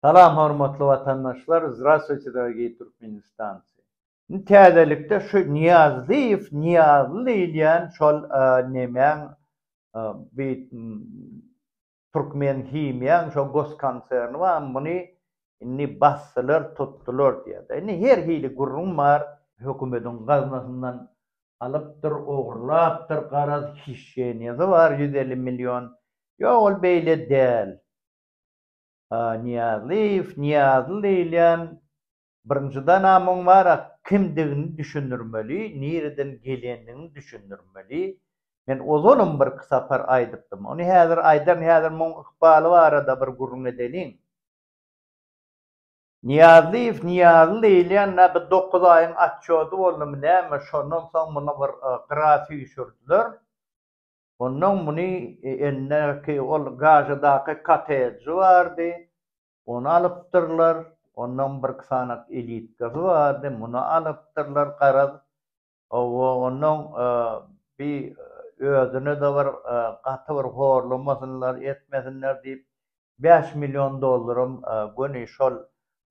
Salam hormatly vatandaşlar, Здравствуйте, dörgeý Türkmenistançy. Täzelikde şu Niyazly diýen şol nemäň bir Türkmen himýän şol gos konserni bar, muny inni bassalar, tutdular diýär. Inni her hili gurrun bar, hökümetiň gaznasyndan alypdyr, ogurlapdyr, garaz hişenýeti bar 150 milyon. Ýok, ol beýle däl. Niyazly diýilen birinjiden amyň bar, kimdigini düşündirmeli, nireden gelendigini düşündirmeli. Men ozonum bir kysapar aýdypdym. Ony häzir aýdan häzir muň ykbaly barada bir gurrun edeliň. Niyazly diýilen näme 9 aýyň atçodu boldum näme şondan soň muny bir grafy üşürdiler. Ondan muny enneki ol gajydaky kotedji bardy. Onu alypdyrlar. Ondan bir kısanak elitkasy bardy. Muny alypdyrlar garaz. Ondan bir özüne de bir gaty bir horlamasynlar, etmesinler diýip 5 milyon dollarym göni şol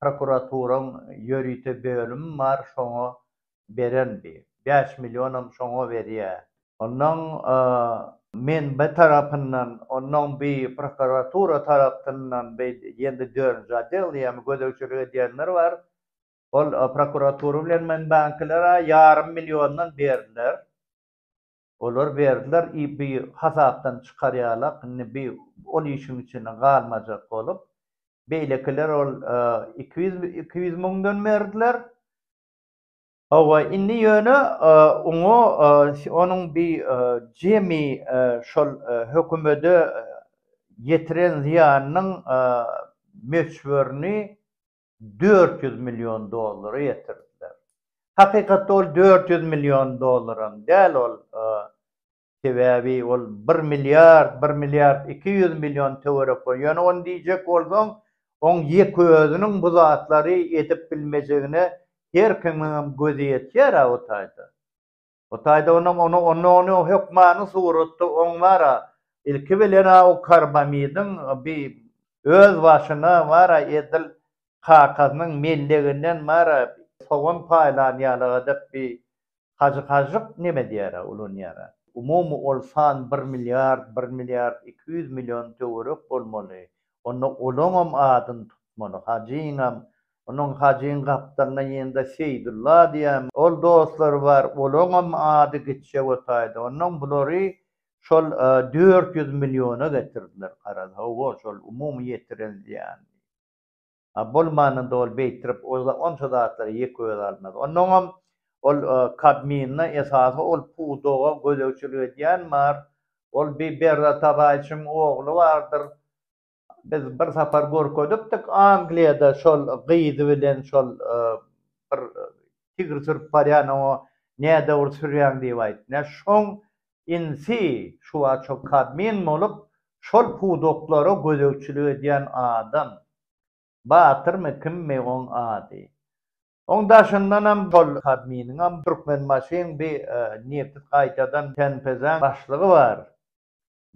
prokuraturaň ýörüýte bölüm bar, şoňa berendi. 5 milyonym şoňa berýär. Ondan men bu tarapyndan, ondan bir prokuratura tarapyndan ýende dörnji adel ýa-ni gödäwçilik edýänler bar. Ol prokuratura bilen men banklara yarım milyondan berdiler. Olar berdiler, bir hasapdan çykarýarlar, bir ol işin içine galmajak bolup, beýlekiler ol 200 miňden berdiler. Hawa inni ýöne onuň bir jemi şol hökümete ýetiren ziýanynyň meşhurini 400 milyon dolara ýetirdiler. Hakykatda ol 400 milyon dolarym däl, ol sebäbi ol 1 milyard 200 milyon töwerek bolýar. Ýöne onu diýjek bolsaň, oň ýeki özüniň bu zatlary edip bilmejegine her kimim gözi ýetýär o taýda. O taýda onu hökmany suratda oň bara ilki bilen o karbamydyň bir öz başyna bara edil kakazynyň melleginden bara soňun paýlanýarlygy dep bir hazyk neme diýär ulanýar. Umumy ol san 1 milyard 200 milyon töwerek bolmaly. Onu olaňam adyn tutmaly. Hajyňam onun hacın kaptanına ýende Seydullah diýen ol dostlar bar, olaňam ady geçe otaydy. Onun bulary şol 400 milyona getirdiler garaz. Hawa şol umumy ýetiren diýen. Bolmanyny da ol beýtirip onça zatlary ýek öz almaz. Onuňam ol kabmyna esasy ol pudoga gödäwçilik edýän bar. Ol bir berra tabaýçyň ogly bardyr. Biz bir sapar görkedik Angliýada şol gyýdy bilen şol bir tigir sürüp barýan o näde ur sürýän diýip aýtdy. Şoň insi şu çok kadmin bolup şol pudoklary gödäwçilik edýän adam. Batyrmy kimmi oň ady. Oň daşyndan hem şol kadminiň hem Türkmen maşyn bir niýeti gaýtadan tenpezen başlygy bar.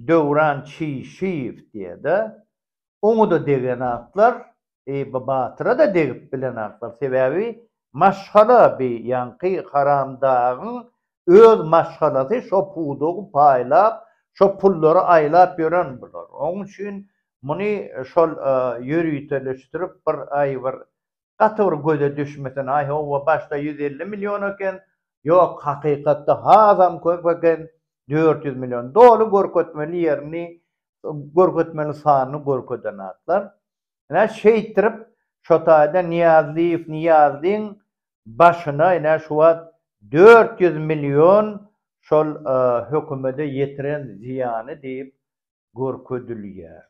Döwran Çiýşiýew diýdi. Onu da degen atlar, Batyra da degip bilen atlar. Sebäbi maşhala bir ýanky haramdagyň öz maşhalasy şo pudogy paýlap, şo pullary aýlap ýören bular. Oň üçin muny şol ýörüýteleşdirip bir aýbyr gatyr göze düşmesen, hawa başda 150 milyon eken, ýok hakykatda hazam köp eken 400 milyon. Dolu görkezmeli ýerini görkezmeli sanyny görkeden atlar. Ene şeýtirip şo taýda Niyazlyň başyna ene şu wagt 400 milyon şol hökümete ýetiren ziýany diýip görkezilýär.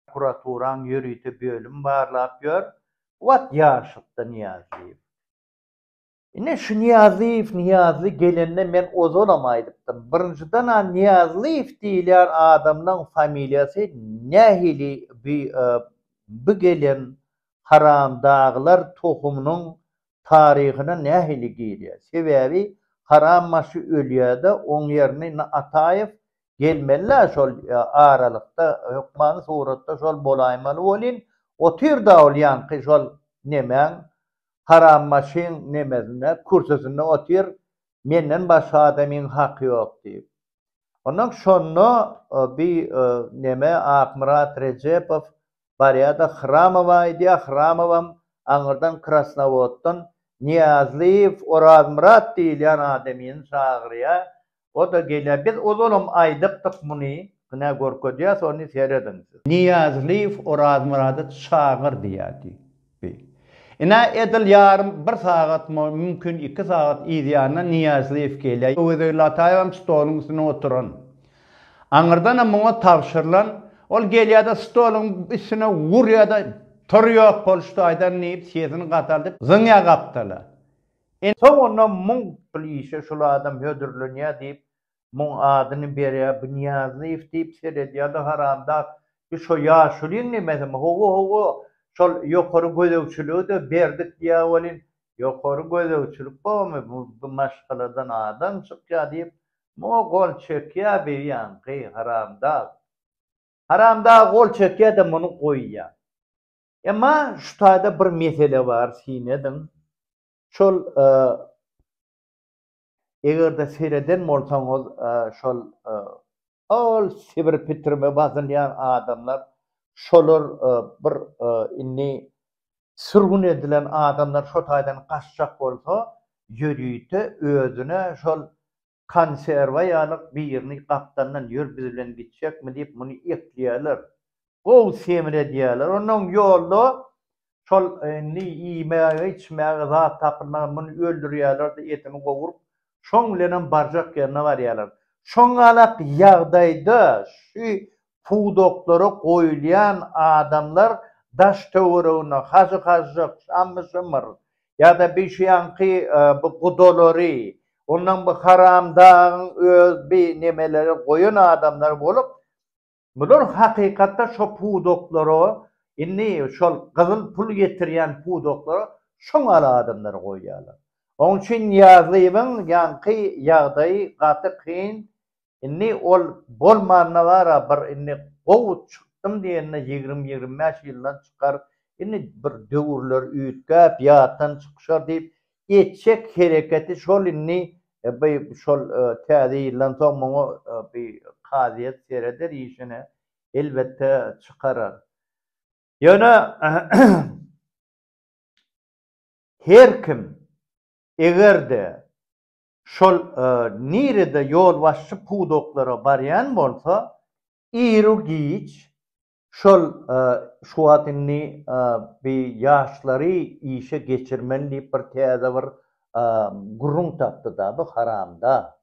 Prokuraturaň ýörüýte bölüm barlap ýör. Wat ýaşykda Niyazly. Ine şu Niyazly gelende men ozonam aýdypdym. Birinjiden Niyazly diýilen adamyň familiýasy nähili bu gelen haramdaglar tohumynyň taryhyna nähili giýilýär. Sebäbi haram maşy ölýärde oň ýerine Ataýew gelmeli şol aralykda hökmany suratda şol bolaýmaly bolyn. Otir da ol yankı şol nemen haram maşin nemezine kursusunda otir menden başka adamın hakkı yok deyip. Ondan şonno bir neme Akmurat Recepov bariyada Khramova idi. Khramovam anırdan Krasnovod'dan Niyazliyev Orazmurat diýilen adamyň çagyrýa. O da gelýär. Biz olum aýdypdyk muny. Gına gorkodýas ony seredin. Niyazliyev Orazmuraty çagyr diýýärdi. Ina edil yarım 1 saat mümkün 2 saat ýa-da Niyazliyev gelýär. Öwede Lataýew stoluň üstüne oturan. Aňyrdan muňa tapşyrylan ol gelýär-de stoluň üstüne wurýar-da turýar polştaýdan näip sesini gataldyp zyňa gapdylar. Soňra muň bilýişe şol adam hödürlenýär diýip muň adyny berýär, bu Niyazliyew diýip seredýär-de haramda şu ýaşulyň nemesi hogo şol ýokary gözegçiligi de berdik diýär bolin. Ýokary gözegçilik bolmy bu maşgaladan adam çykýar diýip mo gol çekýär beýanky haramda. Haramda gol çekýär de muny goýýar. Emma şu taýda bir mesele bar sinedin. Şol egerde sereden bolsaňyz şol ol sibir pitirme bazylýan adamlar şolar bir inni sürgün edilen adamlar şu taýdan gaçjak bolsa ýörüýte özüne şol konserwa ýalyk birini gapdandan ýör bilen gitjekmi diýip muny ekleýärler. O semire diýerler. Onuň ýolda şol ni iýmäge içmäge zat tapylmagy muny öldürýärler de etini gowurup şoň bilen barjak ýerine barýarlar. Şoň alak ýagdaýda şu pudoklara goýulýan adamlar daş töweregine hazy-hazy şammy-şamyr ýa-da bir şeýanky bu gudolary ondan bu haramdan öz bir nemeleri goýan adamlar bolup bular hakykatda şo pudoklara inni şol gyzyl pul getirýän pudoklara şoň ala adamlar goýýarlar. Onuň üçin ýazlybyň ýanky ýagdaý gaty kyn inni ol bolmanyna bara bir inni gowut çykdym diýende 20-25 ýyldan çykar inni bir döwürler üýtgäp ýatdan çykşar diýip etjek hereketi şol inni şol täze ýyldan soň muňa bir kaziýet sereder işine elbette çıkarar. Ýöne her kim egerde şol nirede ýol başçy pudoklara barýan bolsa ýyru giç şol şu wagtynny bir ýaşlary işe geçirmeli bir täze bir gurrun tapdy da bu haramda.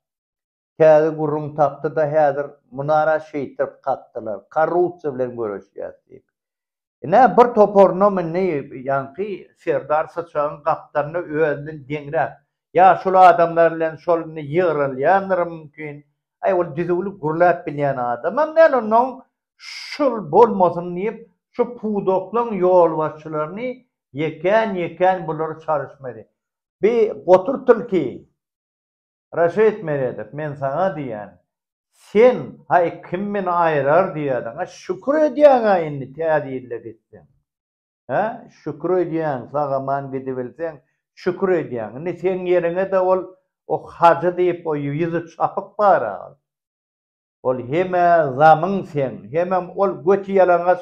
Täze gurrun tapdy da häzir munara şeýtirip gatdylar. Korrupsiýa bilen görüşýär diýip. Ine bir toporno meni ýanky Serdar Saçagyň gapdaryny özünden deňrek. Ya şol adamlar bilen şolny ýygyrylýandyr mümkin. Ay ol düzüli gurlap bilýän adam. Näle onuň şol bolmasyn diýip şu pudoklaň ýol başçylaryny ýeken bular çalışmaly. Bir oturtul ki Raşit Meredev men sana diýän sen hay kim meni aýrar diýäň. Şükür edýäň indi täze gitsin. Ha şükür edýäň sagaman gidip bilseň şükür edýäň. Ne sen ýerine de o hacı diýip o ýüzü çapyp bara. Ol heme zamyň sen, hemem ol göçi ýalaňaç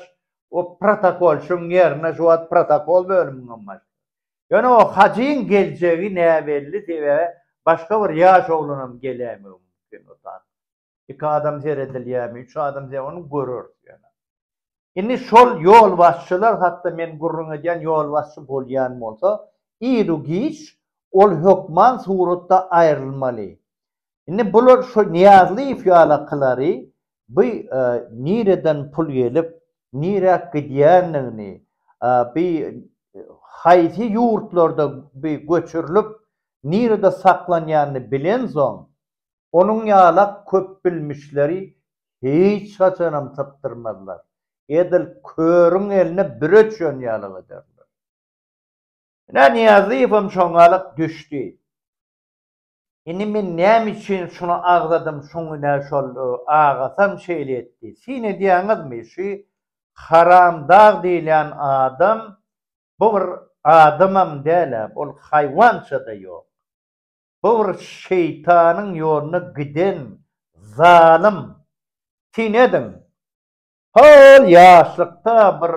o protokol şoň ýerine şu wagt protokol bölümiň olmaş. Ýöne o hacyň geljegi näbelli diýip başga bir ýaş oglunam gelýär mümkin o taýda. 2 adam seredilýärmi, 3 adam onu görür ýöne. Indi şol ýol başçylar hatda men gurrun edýän ýol başçy bolýan bolsa, ýyru giç ol hökman suratda aýrylmaly. Indi bular şu Niyazliyew ýalaklary bu nireden pul gelip nirek gidýänligini bir haýsy ýurtlarda bir göçürilip nirede saklanýanyny bilen soň onun ýalak köp bilmişleri hiç haçanam tapdyrmadylar. Edil körüň eline bir öçün ýalyk ederler. Niyazliýewem şoňalyk düşdi. Indi men näme üçin şunu agdadım, şoňa şol agasam şeýle etdi. Sine diýäňizmi şu haramdağ diýilen adam bu bir adamam däle, ol haywança da ýok. Bu bir şeytanyň ýoluna giden zalim. Tinedin. Hol ýaşlykda bir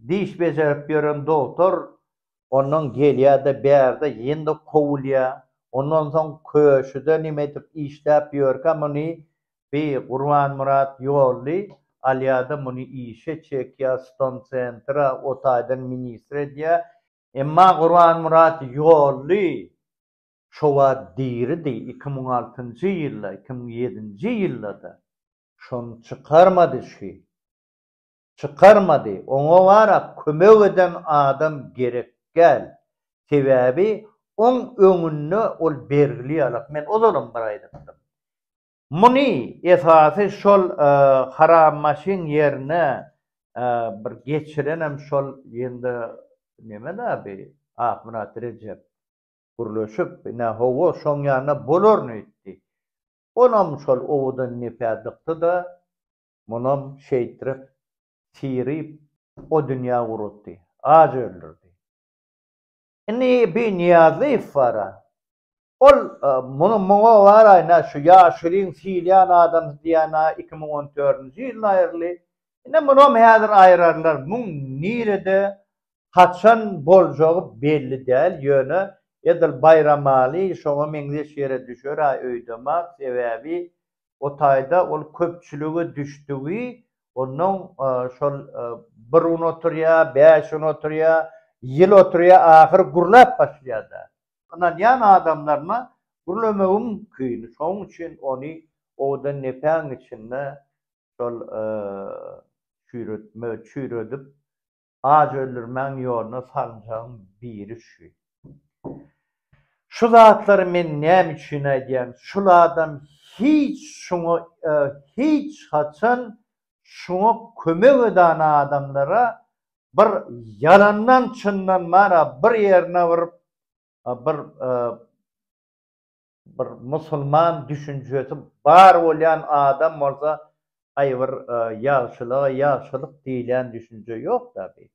diş bejerip ýören doktor onuň gelýärde bärde ýende kowulýa. Ondan soň köşüde nime edip işläp ýörkä muny bir Gurban Murat ýolly alýada muny işe çekýär Ston Centra otaýdan ministr edýär. Emma Gurban Murat ýolly şowa diridi 2006-njy ýylda, 2007-nji ýylda. Şonu çykarmady şi. Çıkarmadı. Ona wara kömek eden adam gerek gel. Sebäbi on öňünde ol bergili alak. Men ozalam bir aýdypdym. Muny esasy şol haram maşin ýerine bir geçirenem şol ýende neme näbi? Murat Recep gurulşyp ne howo şoň ýanyna bolarny etdi. Onam şol owdan nepädikdi da munam şeýtirip tirip o dünya gurutdy. Aj öldürdi. Indi bir Niyazi fara. Ol muňa wara şu ýaşylyň silýan adam diýana 2014-nji ýylda aýrly. Indi munam häzir aýrarlar. Muň nirede haçan boljagy belli däl ýöne edil bayramaly şoňa meňzeş ýere düşer öýdemek sebäbi o taýda ol köpçüligi düşdügi onun şol bir gün oturya, 5 gün oturya, yıl oturya, ahir gurlap başlaýarda. Ondan ýan adamlarna gurlamagym mümkin. Şoň üçin ony odan nepäň içinde şol çüýredip aj öldürmäň ýoluna salynjağım biri şu. Şu zatlary men näme üçin aýdýan? Şol adam hiç haçan şoňa kömek eden adamlara bir yalandan çyndan mara bir ýerine bir musulman düşünjesi bar bolýan adam bolsa aýbyr ýagşylyk diýilen düşünje ýok tabi.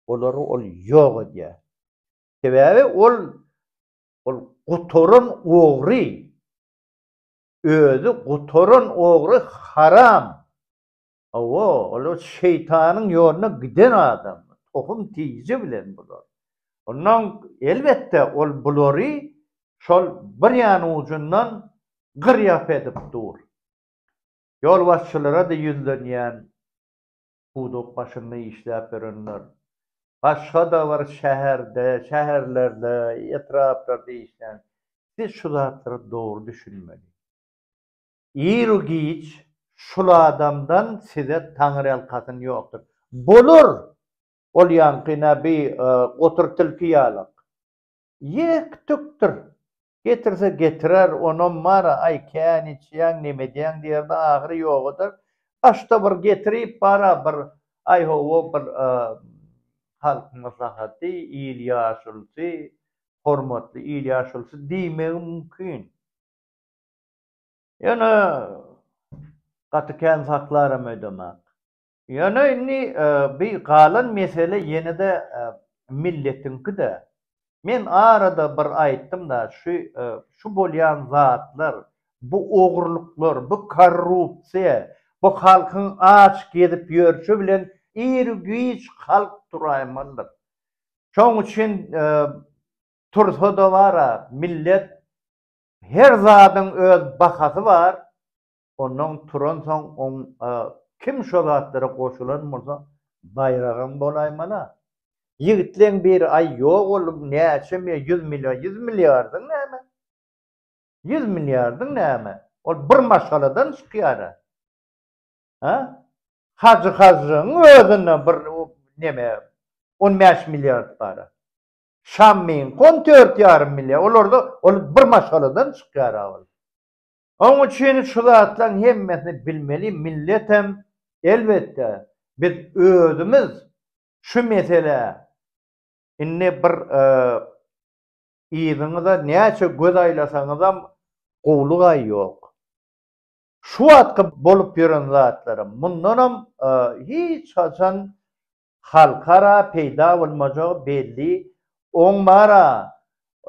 Olary ol ýok edýär. Sebäbi ol gutorun ogry. Özü gutorun ogry haram. O şeytanın ýoluna giden adam. Tohum tiýji bilen bular. Ondan elbette ol bulary şol bir ýany ucundan gyryap edip dur. Ýol başçylara da ýüzlenýän huduk başynda işläp berenler. Başga da var şäherlerde, etraplarda işlän. Siz şu zatlary dogry düşünmeli. Ýeri şul adamdan size taňry alkatyn ýokdur. Bolur. Ol ýankyna bir oturtylky ýalyk. Ýek tüktür. Getirse getirer, onam mara ay kän içýän neme diýen diýerde ahyry ýokdur. Aşda bir getirip bara bir ay howo bir halk maslahaty, ýyl ýaşulsy, hormatly ýyl ýaşulsy diýmek mümkin. Ýöne gatyken saklarym ödemek. Ýöne inni bir galan mesele ýene-de milletiňki de. Men arada bir aýtdym da şu bolýan zatlar, bu ogurluklar, bu korrupsiýa, bu halkyň aç gezip ýörşi bilen ýeri halk duraýmandyr. Şoň üçin tursa da wara millet her zadyň öz bahasy bar. Ondan turan soň kim şo zatlara goşulan bolsa bayragym bolaýmana. Ýigitleň bir ay ýok olup näçe 100 milliardyň näme? 100 milliardyň näme? Ol bir maşaladan çykýar. Hacı-hacıň özüne bir neme 15 milliard para. Şammin 14,5 milliard. Olarda ol bir maşaladan çykýar ol. Onun üçin şu zatlaryň hemmesini bilmeli milletem elbette biz özümüz şu mesele inni bir ýygyňyza näçe göz aýlasaňyzam gowluga ýok. şu atkı bolup ýören zatlarym. Mundanam hiç haçan halkara peýda bolmajak belli oňmara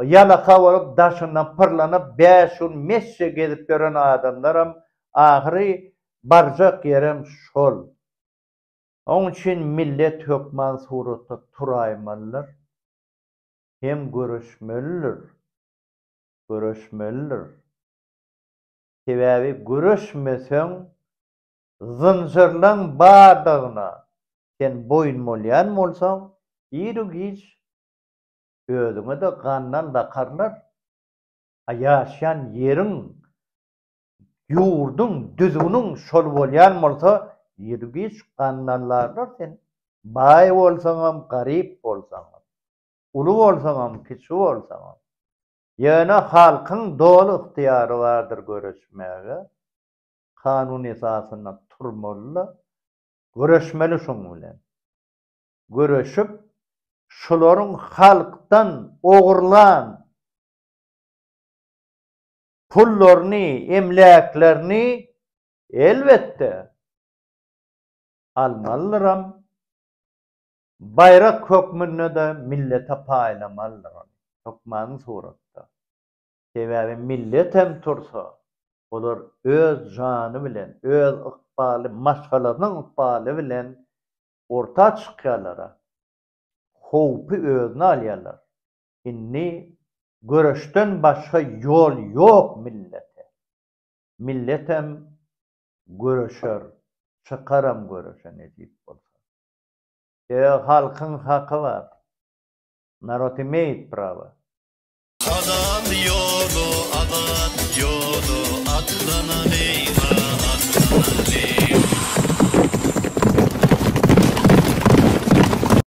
yalaka bolup daşyndan pırlanyp 5 ýyl mesçe gezip ýören adamlaram ahyry barjak ýerem şol. Onun için millet hökman suratda turaýmalylar. Hem görüşmeliler. Sebäbi görüşmeseň zynjyrlaň bardygyna sen boyun bolýan bolsaň, ýürügiç özüňe de gandan bakarlar. Ýaşaýan ýeriň, ýurdun, düzüniň şol bolýan bolsa, ýürügiç gandanlarlar sen. Baý bolsaň hem, garyp bolsaň hem, uly bolsaň hem, kiçi bolsaň hem. Ýöne halkyň dolu yktyýary bardyr görüşmäge. Kanun esasyna turmalylar. Görüşmeli şoň bilen. Görüşüp şolaryň halkdan ogurlan pullaryny, emläklerini elbetde almalylar. Bayrak hökmünde de millete paýlamalylar. Hökmanyň suratda. Sebäbi millet hem tursa, olar öz jany bilen, öz ykbaly, maşgalarynyň ykbaly bilen orta çykýarlar. Howpy özüne alýarlar. Inni görüşden başga ýol ýok millete. Millet hem görüşer, çykaram görüşen edip bolsa. Halkyň haky bar. Narod imeyt prava. Adam yolu, atlanan eyvah, atlanan